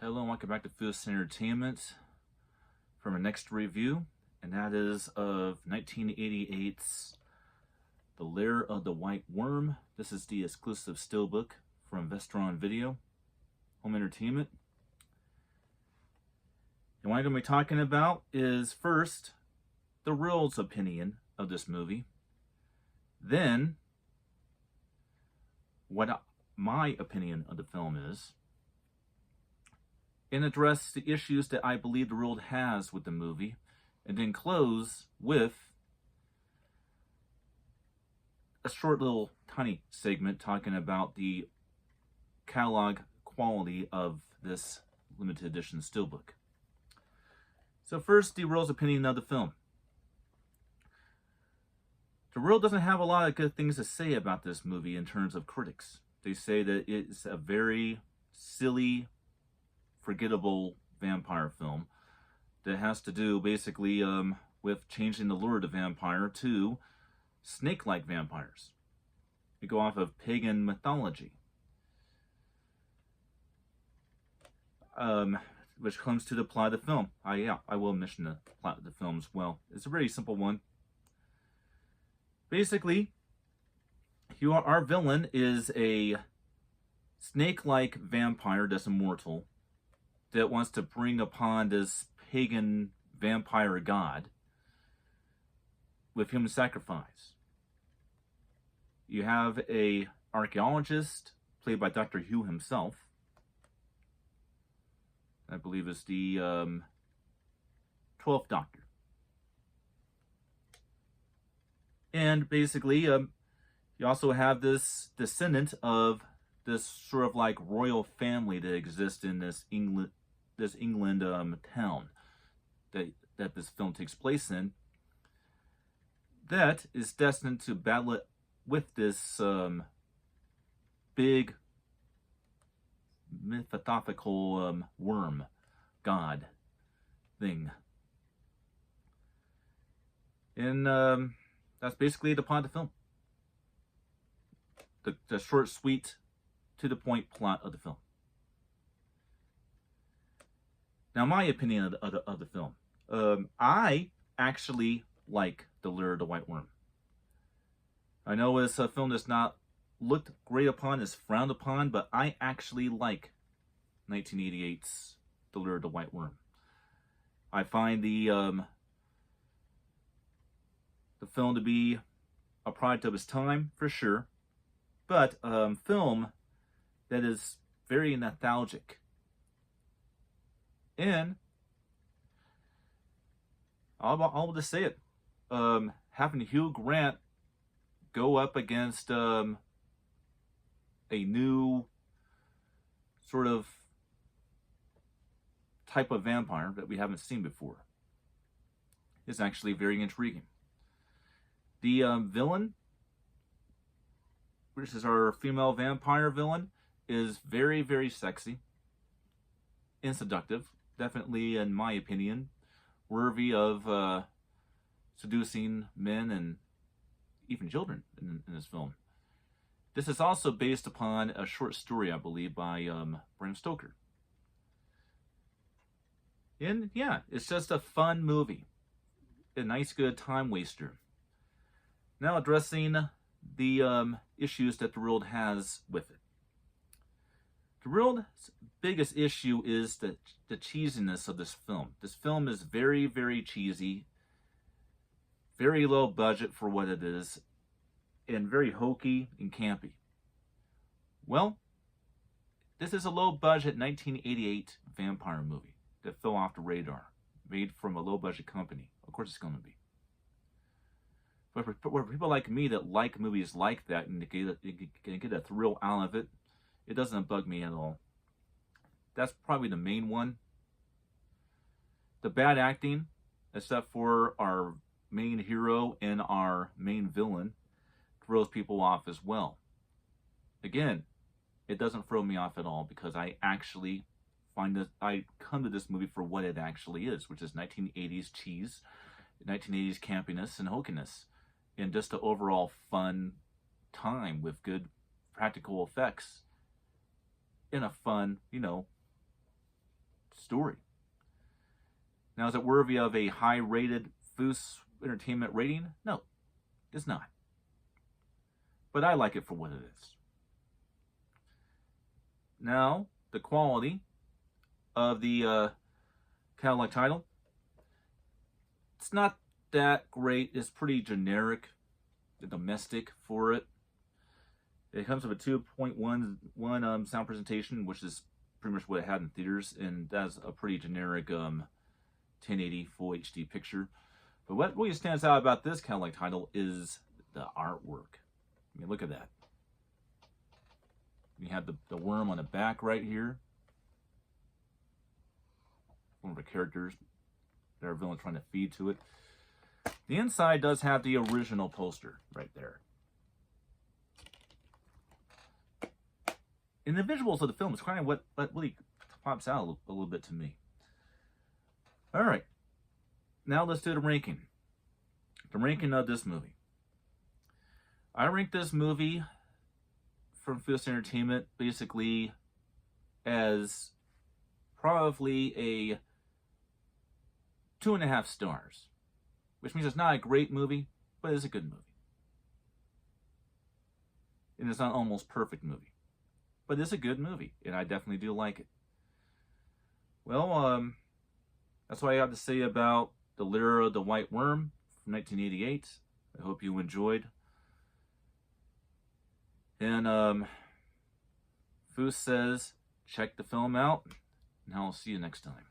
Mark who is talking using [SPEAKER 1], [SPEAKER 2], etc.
[SPEAKER 1] Hello and welcome back to Foods Entertainment for my next review, and that is of 1988's The Lair of the White Worm. This is the exclusive steelbook from Vestron Video Home Entertainment. And what I'm going to be talking about is first the real's opinion of this movie, then what my opinion of the film is, and address the issues that I believe the world has with the movie, and then close with a short little tiny segment talking about the catalog quality of this limited edition steelbook. So first, the world's opinion of the film. The world doesn't have a lot of good things to say about this movie in terms of critics. They say that it's a very silly, forgettable vampire film that has to do basically with changing the lure of the vampire to snake-like vampires. We go off of pagan mythology, which comes to the plot of the film. I will mention the plot of the film as well. It's a very simple one. Basically, our villain is a snake-like vampire that's immortal, that wants to bring upon this pagan vampire god with human sacrifice. You have a archaeologist played by Dr. Who himself. I believe is the 12th Doctor. And basically, you also have this descendant of this sort of like royal family that exists in this England town that this film takes place in, that is destined to battle it with this big mythological worm god thing. And that's basically the plot of the film. The short, sweet, to the point plot of the film. Now, my opinion of the film. I actually like The Lair of the White Worm. I know it's a film that's not looked great upon, is frowned upon, but I actually like 1988's The Lair of the White Worm. I find the film to be a product of its time, for sure, but film that is very nostalgic. And I'll just say it. Having Hugh Grant go up against a new sort of type of vampire that we haven't seen before is actually very intriguing. The villain, which is our female vampire villain, is very, very sexy and seductive. Definitely, in my opinion, worthy of seducing men and even children in this film. This is also based upon a short story, I believe, by Bram Stoker. And yeah, it's just a fun movie. A nice, good time waster. Now addressing the issues that the world has with it. The world's biggest issue is the cheesiness of this film. This film is very, very cheesy, very low budget for what it is, and very hokey and campy. Well, this is a low budget 1988 vampire movie that fell off the radar, made from a low budget company. Of course it's going to be. But for people like me that like movies like that and get a thrill out of it, it doesn't bug me at all. That's probably the main one. The bad acting, except for our main hero and our main villain, throws people off as well. Again, it doesn't throw me off at all because I actually I come to this movie for what it actually is, which is 1980s cheese, 1980s campiness and hokiness, and just the overall fun time with good practical effects in a fun, story. Now, is it worthy of a high-rated Foos Entertainment rating? No, it's not. But I like it for what it is. Now, the quality of the catalog title, it's not that great. It's pretty generic, the domestic for it. It comes with a 2.1 sound presentation, which is pretty much what it had in theaters, and that's a pretty generic 1080 full HD picture. But what really stands out about this catalog title is the artwork. I mean, look at that. You have the worm on the back right here. One of the characters that our villain trying to feed to it. The inside does have the original poster right there. And the visuals of the film is kind of what really pops out a little bit to me. All right. Now let's do the ranking. The ranking of this movie. I rank this movie from Foos Entertainment basically as probably a 2.5 stars, which means it's not a great movie, but it's a good movie. And it's not an almost perfect movie, but it's a good movie, and I definitely do like it. Well, that's what I have to say about the Lair, the White Worm from 1988. I hope you enjoyed. And Foos says, check the film out, and I'll see you next time.